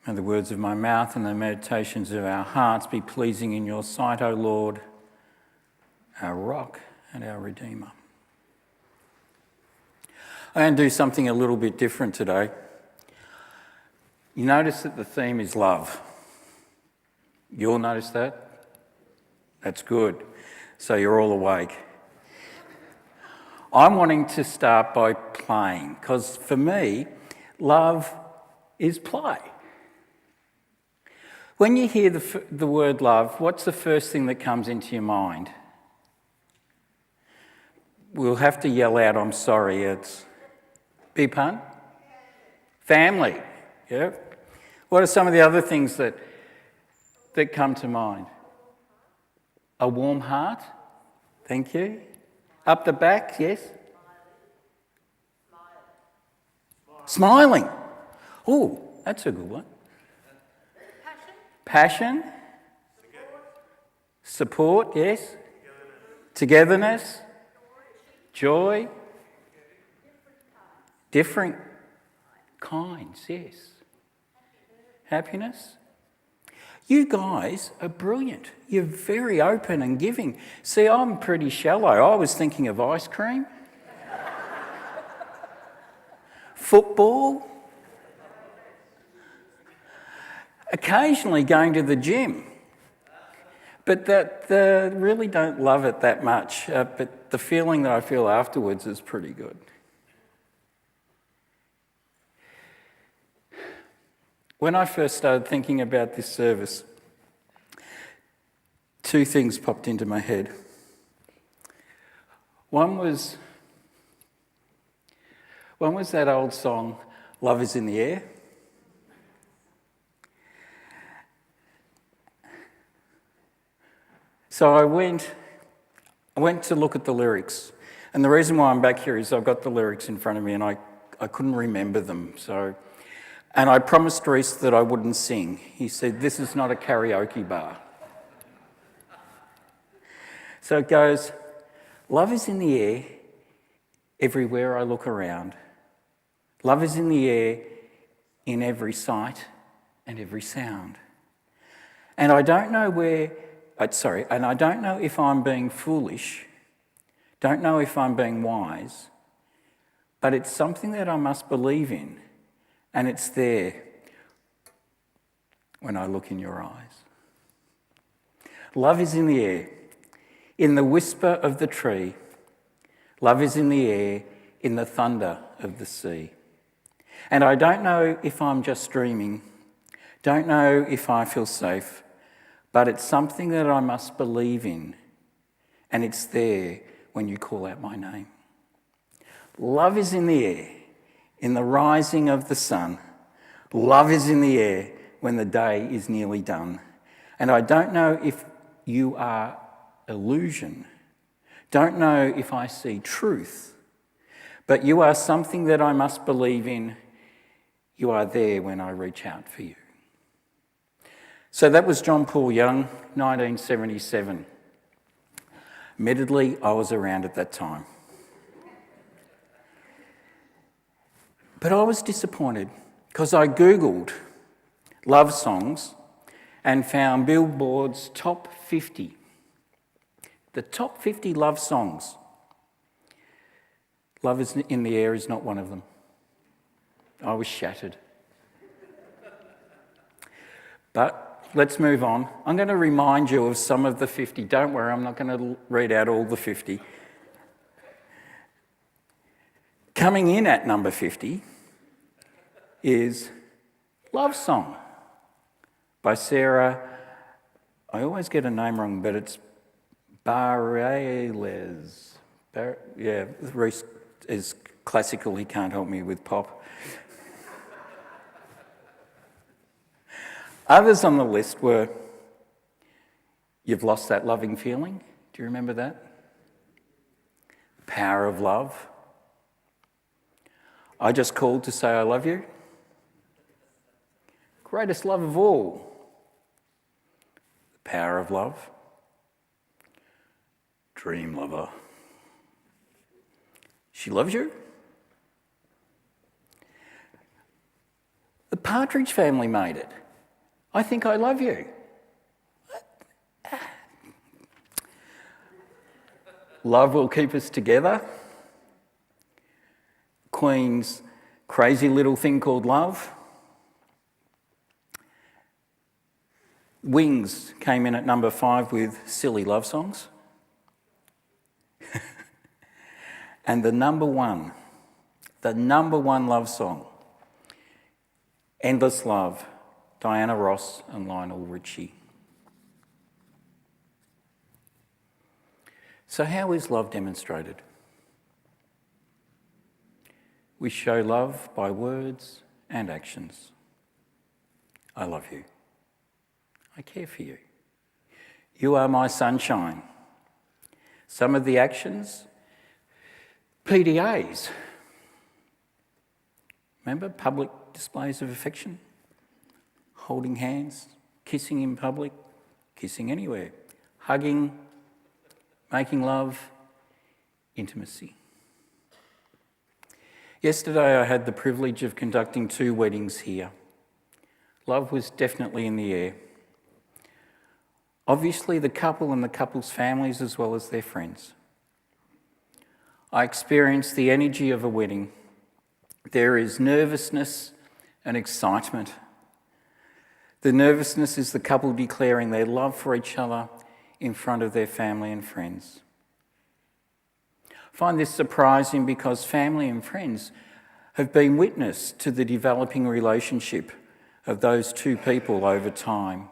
May the words of my mouth and the meditations of our hearts be pleasing in your sight, O Lord, our rock and our Redeemer. I'm going to do something a little bit different today. You notice that the theme is love. You all notice that? That's good. So you're all awake. I'm wanting to start by playing, because for me, love is play. When you hear the word love, what's the first thing that comes into your mind? We'll have to yell out, I'm sorry, it's... Big pun? Family, yeah. What are some of the other things that come to mind? A warm heart, thank you. Up the back, yes? Smiling. Oh, that's a good one. Passion. Support, yes. Togetherness. Joy. Different kinds, yes. Happiness. You guys are brilliant. You're very open and giving. See, I'm pretty shallow. I was thinking of ice cream. Football. Occasionally going to the gym. But really don't love it that much. But the feeling that I feel afterwards is pretty good. When I first started thinking about this service, two things popped into my head. One was that old song, Love is in the Air. So I went to look at the lyrics. And the reason why I'm back here is I've got the lyrics in front of me and I couldn't remember them. And I promised Reese that I wouldn't sing. He said, this is not a karaoke bar. So it goes, love is in the air everywhere I look around. Love is in the air in every sight and every sound. And I don't know if I'm being foolish, don't know if I'm being wise, but it's something that I must believe in. And it's there when I look in your eyes. Love is in the air, in the whisper of the tree. Love is in the air, in the thunder of the sea. And I don't know if I'm just dreaming, don't know if I feel safe, but it's something that I must believe in. And it's there when you call out my name. Love is in the air, in the rising of the sun. Love is in the air when the day is nearly done. And I don't know if you are illusion, don't know if I see truth, but you are something that I must believe in. You are there when I reach out for you. So that was John Paul Young, 1977. Admittedly, I was around at that time. But I was disappointed because I Googled love songs and found Billboard's top 50. The top 50 love songs. Love is in the Air is not one of them. I was shattered. But let's move on. I'm going to remind you of some of the 50. Don't worry, I'm not going to read out all the 50. Coming in at number 50 is Love Song by Sarah. I always get a name wrong, but it's Bareilles. Reese is classical. He can't help me with pop. Others on the list were You've Lost That Loving Feeling. Do you remember that? Power of Love. I Just Called to Say I Love You. Greatest Love of All. The Power of Love. Dream Lover. She Loves You. The Partridge Family made it. I think I love you. Love will keep us together. Queen's crazy little thing called love. Wings came in at number 5 with silly love songs. And the number one love song, Endless Love, Diana Ross and Lionel Richie. So how is love demonstrated? We show love by words and actions. I love you. I care for you. You are my sunshine. Some of the actions, PDAs. Remember, public displays of affection? Holding hands, kissing in public, kissing anywhere, hugging, making love, intimacy. Yesterday I had the privilege of conducting 2 weddings here. Love was definitely in the air. Obviously the couple and the couple's families as well as their friends. I experienced the energy of a wedding. There is nervousness and excitement. The nervousness is the couple declaring their love for each other in front of their family and friends. I find this surprising because family and friends have been witness to the developing relationship of those 2 people over time.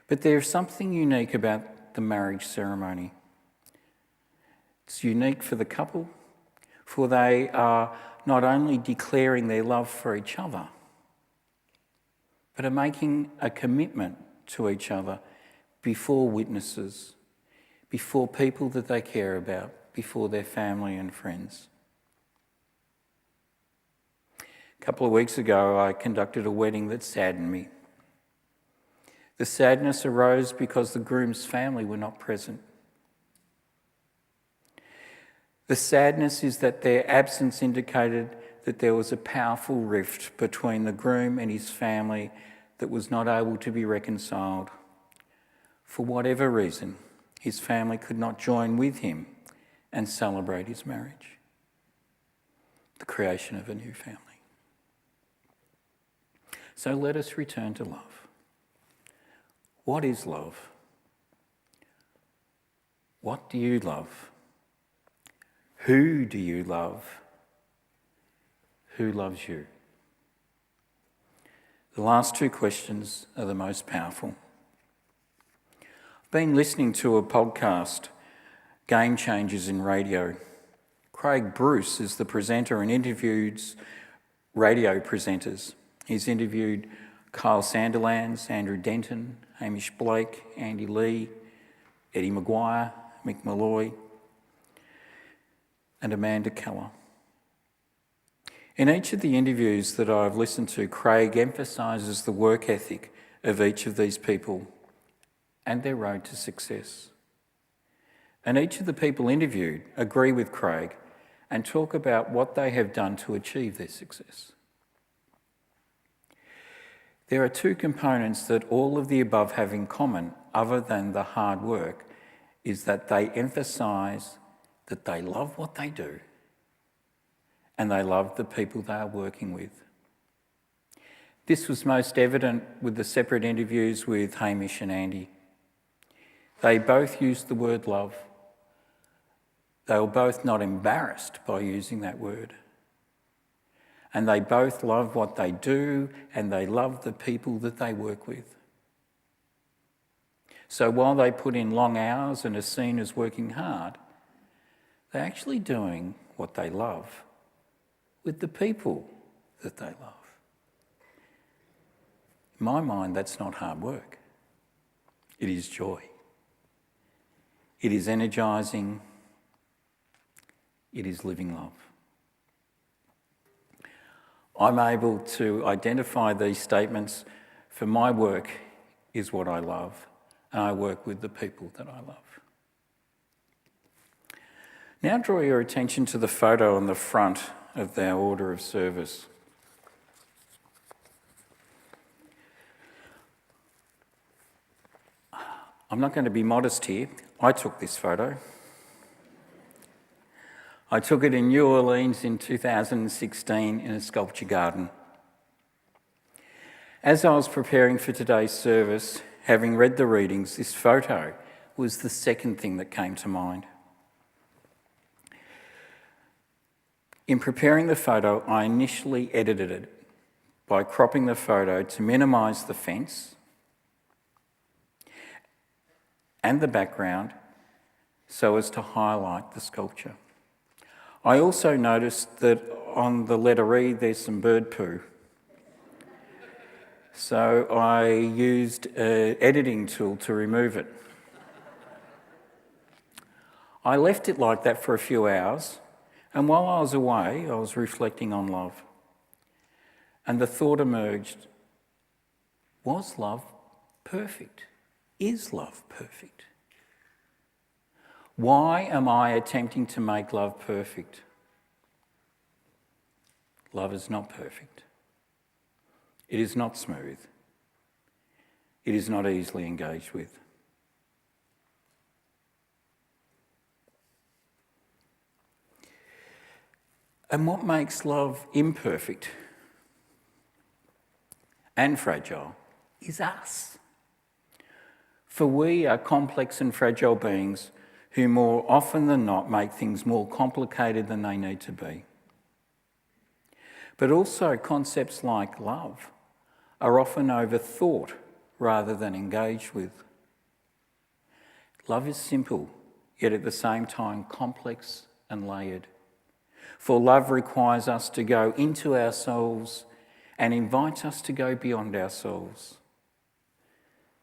But there's something unique about the marriage ceremony. It's unique for the couple, for they are not only declaring their love for each other, but are making a commitment to each other before witnesses, before people that they care about, before their family and friends. A couple of weeks ago, I conducted a wedding that saddened me. The sadness arose because the groom's family were not present. The sadness is that their absence indicated that there was a powerful rift between the groom and his family that was not able to be reconciled. For whatever reason, his family could not join with him and celebrate his marriage, the creation of a new family. So let us return to love. What is love? What do you love? Who do you love? Who loves you? The last 2 questions are the most powerful. I've been listening to a podcast, Game Changers in Radio. Craig Bruce is the presenter and interviews radio presenters. He's interviewed Kyle Sandilands, Andrew Denton, Hamish Blake, Andy Lee, Eddie Maguire, Mick Malloy, and Amanda Keller. In each of the interviews that I've listened to, Craig emphasises the work ethic of each of these people and their road to success. And each of the people interviewed agree with Craig and talk about what they have done to achieve their success. There are 2 components that all of the above have in common, other than the hard work, is that they emphasise that they love what they do and they love the people they are working with. This was most evident with the separate interviews with Hamish and Andy. They both used the word love. They were both not embarrassed by using that word. And they both love what they do and they love the people that they work with. So while they put in long hours and are seen as working hard, they're actually doing what they love with the people that they love. In my mind, that's not hard work. It is joy. It is energising. It is living love. I'm able to identify these statements, for my work is what I love, and I work with the people that I love. Now draw your attention to the photo on the front of our order of service. I'm not going to be modest here. I took this photo. I took it in New Orleans in 2016 in a sculpture garden. As I was preparing for today's service, having read the readings, this photo was the second thing that came to mind. In preparing the photo, I initially edited it by cropping the photo to minimise the fence and the background so as to highlight the sculpture. I also noticed that on the letter E there's some bird poo. So I used an editing tool to remove it. I left it like that for a few hours, and while I was away, I was reflecting on love. And the thought emerged, was love perfect? Is love perfect? Why am I attempting to make love perfect? Love is not perfect. It is not smooth. It is not easily engaged with. And what makes love imperfect and fragile is us. For we are complex and fragile beings who more often than not make things more complicated than they need to be. But also concepts like love are often overthought rather than engaged with. Love is simple, yet at the same time complex and layered. For love requires us to go into ourselves and invites us to go beyond ourselves.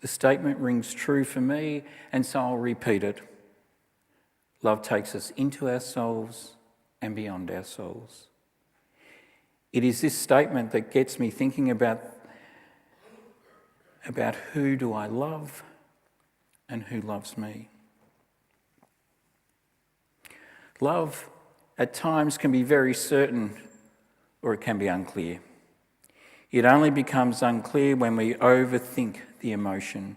The statement rings true for me, and so I'll repeat it. Love takes us into ourselves and beyond ourselves. It is this statement that gets me thinking about who do I love and who loves me. Love at times can be very certain or it can be unclear. It only becomes unclear when we overthink the emotion.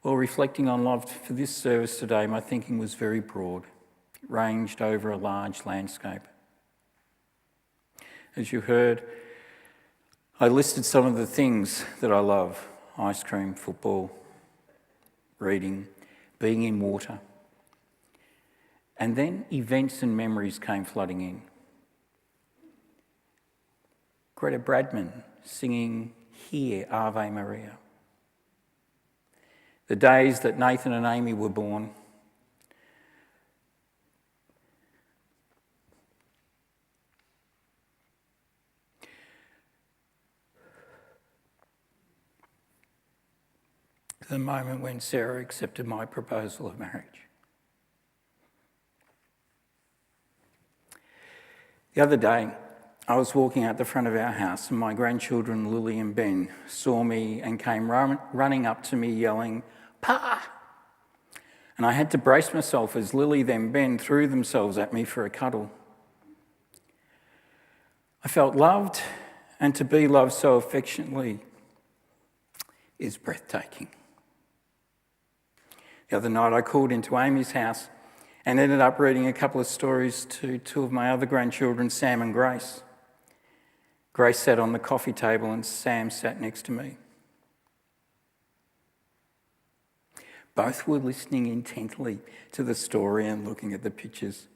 While reflecting on love for this service today, my thinking was very broad. It ranged over a large landscape. As you heard, I listed some of the things that I love: ice cream, football, reading, being in water. And then events and memories came flooding in. Greta Bradman singing Here, Ave Maria. The days that Nathan and Amy were born. The moment when Sarah accepted my proposal of marriage. The other day, I was walking out the front of our house and my grandchildren Lily and Ben saw me and came running up to me yelling, "Pa!" And I had to brace myself as Lily then Ben threw themselves at me for a cuddle. I felt loved, and to be loved so affectionately is breathtaking. The other night I called into Amy's house and ended up reading a couple of stories to two of my other grandchildren, Sam and Grace. Grace sat on the coffee table and Sam sat next to me. Both were listening intently to the story and looking at the pictures.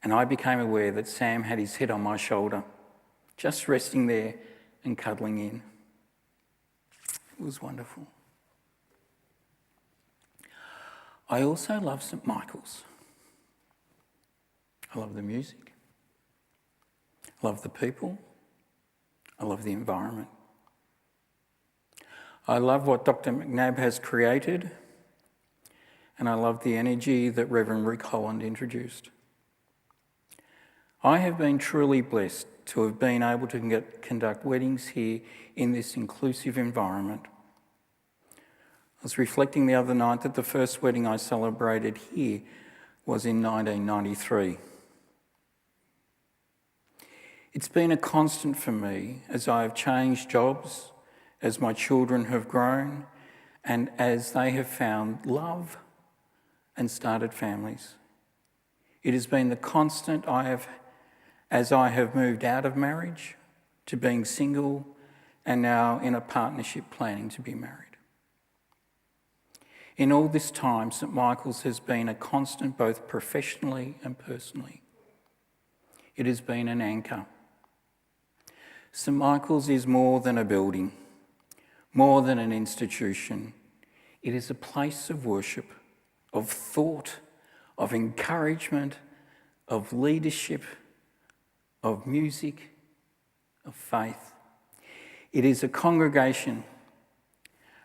And I became aware that Sam had his head on my shoulder, just resting there and cuddling in. It was wonderful. I also love St Michael's. I love the music. I love the people. I love the environment. I love what Dr. McNabb has created, and I love the energy that Reverend Rick Holland introduced. I have been truly blessed to have been able to conduct weddings here in this inclusive environment. I was reflecting the other night that the first wedding I celebrated here was in 1993. It's been a constant for me as I have changed jobs as my children have grown and as they have found love and started families. It has been the constant as I have moved out of marriage to being single and now in a partnership planning to be married. In all this time, St Michael's has been a constant both professionally and personally. It has been an anchor. St Michael's is more than a building, more than an institution. It is a place of worship, of thought, of encouragement, of leadership, of music, of faith. It is a congregation,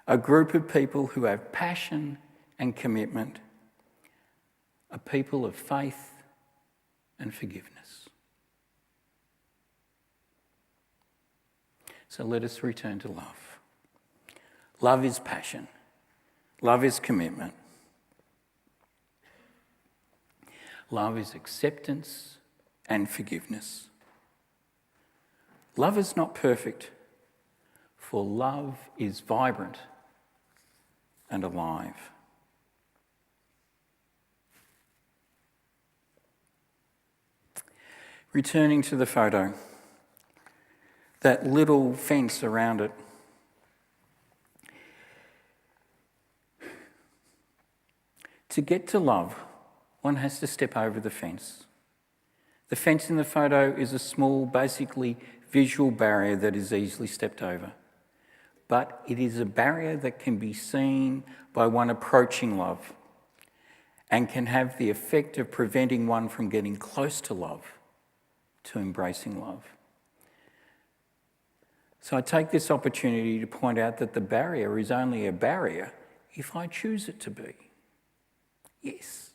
a group of people who have passion and commitment, a people of faith and forgiveness. So let us return to love. Love is passion. Love is commitment. Love is acceptance and forgiveness. Love is not perfect, for love is vibrant and alive. Returning to the photo, that little fence around it. To get to love, one has to step over the fence. The fence in the photo is a small, basically visual barrier that is easily stepped over. But it is a barrier that can be seen by one approaching love and can have the effect of preventing one from getting close to love, to embracing love. So I take this opportunity to point out that the barrier is only a barrier if I choose it to be. Yes,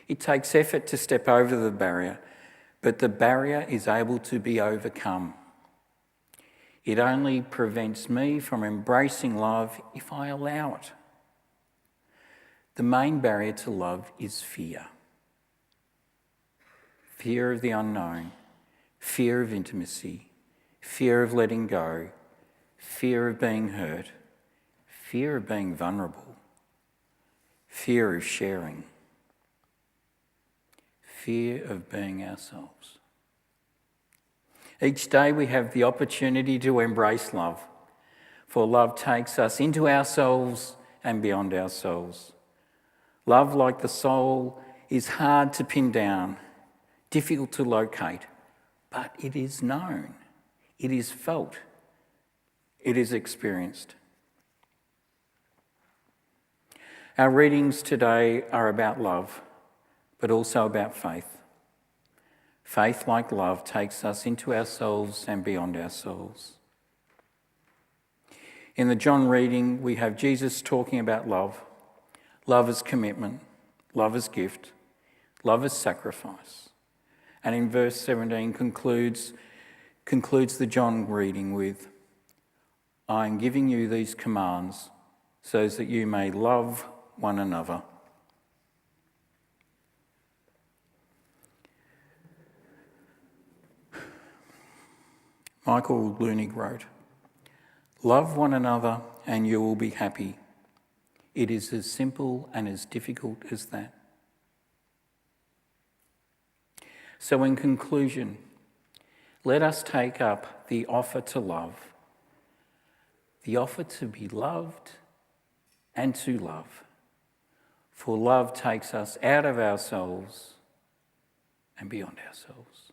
it takes effort to step over the barrier, but the barrier is able to be overcome. It only prevents me from embracing love if I allow it. The main barrier to love is fear. Fear of the unknown, fear of intimacy, fear of letting go, fear of being hurt, fear of being vulnerable, fear of sharing, fear of being ourselves. Each day we have the opportunity to embrace love, for love takes us into ourselves and beyond ourselves. Love, like the soul, is hard to pin down, difficult to locate, but it is known, it is felt, it is experienced. Our readings today are about love, but also about faith. Faith, like love, takes us into ourselves and beyond ourselves. In the John reading, we have Jesus talking about love. Love as commitment, love as gift, love as sacrifice. And in verse 17 concludes the John reading with, I am giving you these commands so that you may love one another. Michael Lunig wrote, love one another and you will be happy. It is as simple and as difficult as that. So in conclusion, let us take up the offer to love, the offer to be loved and to love. For love takes us out of ourselves and beyond ourselves.